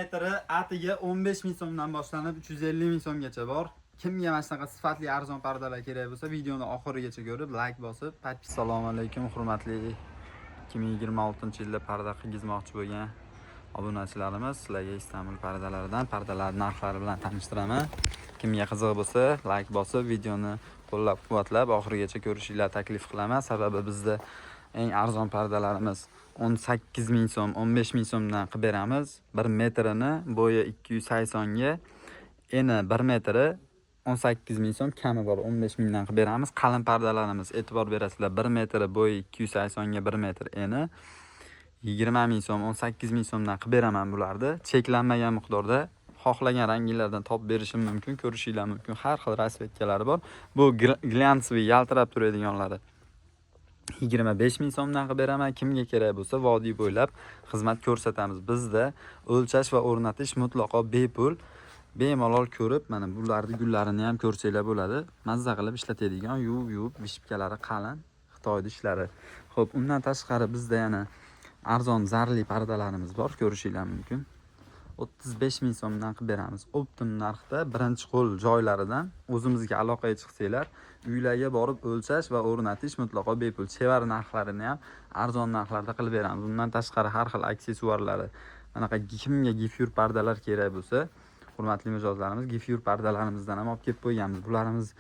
Metri atiga 15 ming so'mdan boshlanib 350 ming so'mgacha bor. Kimga mana shunaqa sifatli arzon pardalar kerak bo'lsa, videoni oxirigacha ko'rib, like bosib, assalomu alaykum hurmatli 2026-yilda parda qilgizmoqchi bo'lgan obunachilarimiz, sizlarga Istanbul pardalaridan pardalar narxlari bilan tanishtiraman. Kimga qiziq bo'lsa, like bosib, videoni qo'llab-quvvatlab oxirigacha ko'rishinglarni taklif qilaman. Sababi bizda eng arzon pardalarimiz 18 ming so'm, 15 ming so'mdan qilib beramiz. 1 metrini bo'yi 280 ga, eni 1 metri 18 ming so'm, kami bor 15 mingdan qilib beramiz. Qalin pardalarimiz, e'tibor berasizlar, 1 metri bo'yi 280 ga, 1 metr eni 20 ming so'm, 18 ming so'mdan qilib beraman bularni. Cheklanmagan miqdorda xohlagan ranglardan topib berishim mumkin, ko'rishinglar mumkin. Har xil rasvetkalari bor. Bu glyansviy yaltirab turadiganlari 25 ming so'mdan qilib beraman. Kimga kerak bo'lsa, vodiy bo'ylab xizmat ko'rsatamiz. Bizda o'lchash va o'rnatish mutlaqo bepul. Bemalol ko'rib, mana bularning gullarini ham ko'rsanglar bo'ladi. Mazza qilib ishlatadigan, yuvib, vishipkalari qalin Xitoy ishlari. Xo'p, undan tashqari bizda yana arzon zarli pardalarimiz bor, ko'rishinglar mumkin. 35 ming so'mdan qilib beramiz. Optim narxda, birinchi qo'l joylaridan o'zimizga aloqaga chiqsanglar, uylarga borib o'lchash va o'rnatish mutlaqo bepul. Chevar narxlarini ham arzon narxlarda qilib beramiz. Bundan tashqari har xil aksessuarlari, manaqa kimga gifyur pardalar kerak bo'lsa, hurmatli mijozlarimiz, gifyur pardalarimizdan ham olib kelib qo'yganmiz. Bularimiz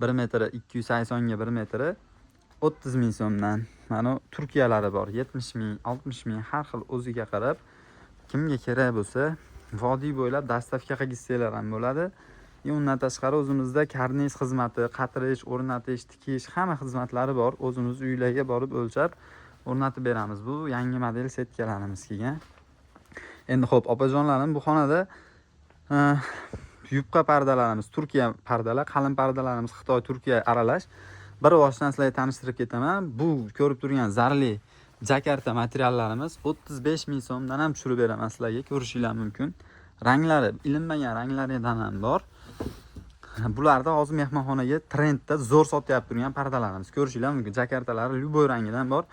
1 metri 280 ga, 1 metri 30 ming so'mdan. Mana Turkiyalari bor, 70 ming, 60 ming, har xil o'ziga qarab. Kimga kerak bo'lsa, vodiy bo'ylab dastavka qilgizsanglar ham bo'ladi. Undan tashqari o'zimizda karniz xizmati, qatirish, o'rnatish, tikish, hamma xizmatlari bor. O'zimiz uylarga borib o'lchab, o'rnatib beramiz. Bu yangi model setkalarimiz kelgan. Endi xo'p, opajonlarim, bu xonada yupqa pardalarimiz, Turkiya pardalar, qalin pardalarimiz Xitoy, Turkiya aralash. Bir boshdan sizlarga tanishtirib ketaman. Bu ko'rib turgan zarli jakarta materiallarimiz 35 ming so'mdan ham tushirib beraman sizlarga, ko'rishinglar mumkin. Ranglari, ilinmagan ranglaridan ham bor. Bularda hozir mehmonxonaga trendda zo'r sotyapti turgan pardalarimiz, ko'rishinglar mumkin. Jakartalari lyuboy rangidan bor.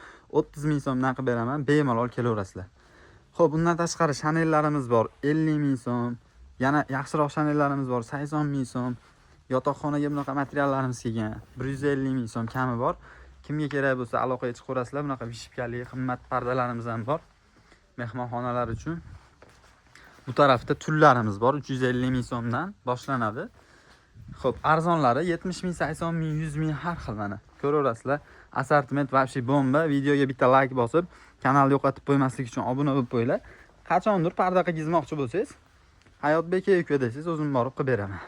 30 ming so'mdan qilib beraman, bemalol kelaverasizlar. Xo'p, bundan tashqari Chanellarimiz bor, 50 ming so'm. Yana yaxshiroq Chanellarimiz bor, 80 ming so'm. Yotoqxonaga bunaqa materiallarimiz kelgan, 150 ming so'm kami bor. Kimga kerak bo'lsa aloqaga chiqaverasizlar. Bunaqa vishipkali qimmat pardalarimiz ham bor mehmonxonalar uchun. Bu tarafda tullarimiz bor, 350 ming so'mdan boshlanadi. Xo'p, arzonlari 70 ming, 80 ming, 100 ming, har xil mana. Ko'raverasizlar. Assortiment vobshe bomba. Videoga bitta like bosib, kanalni yo'qotib qo'ymaslik uchun obuna bo'lib qo'yinglar. Qachondir parda qilgizmoqchi bo'lsangiz, Hayotbek aka desiz, o'zim borib qilib beraman.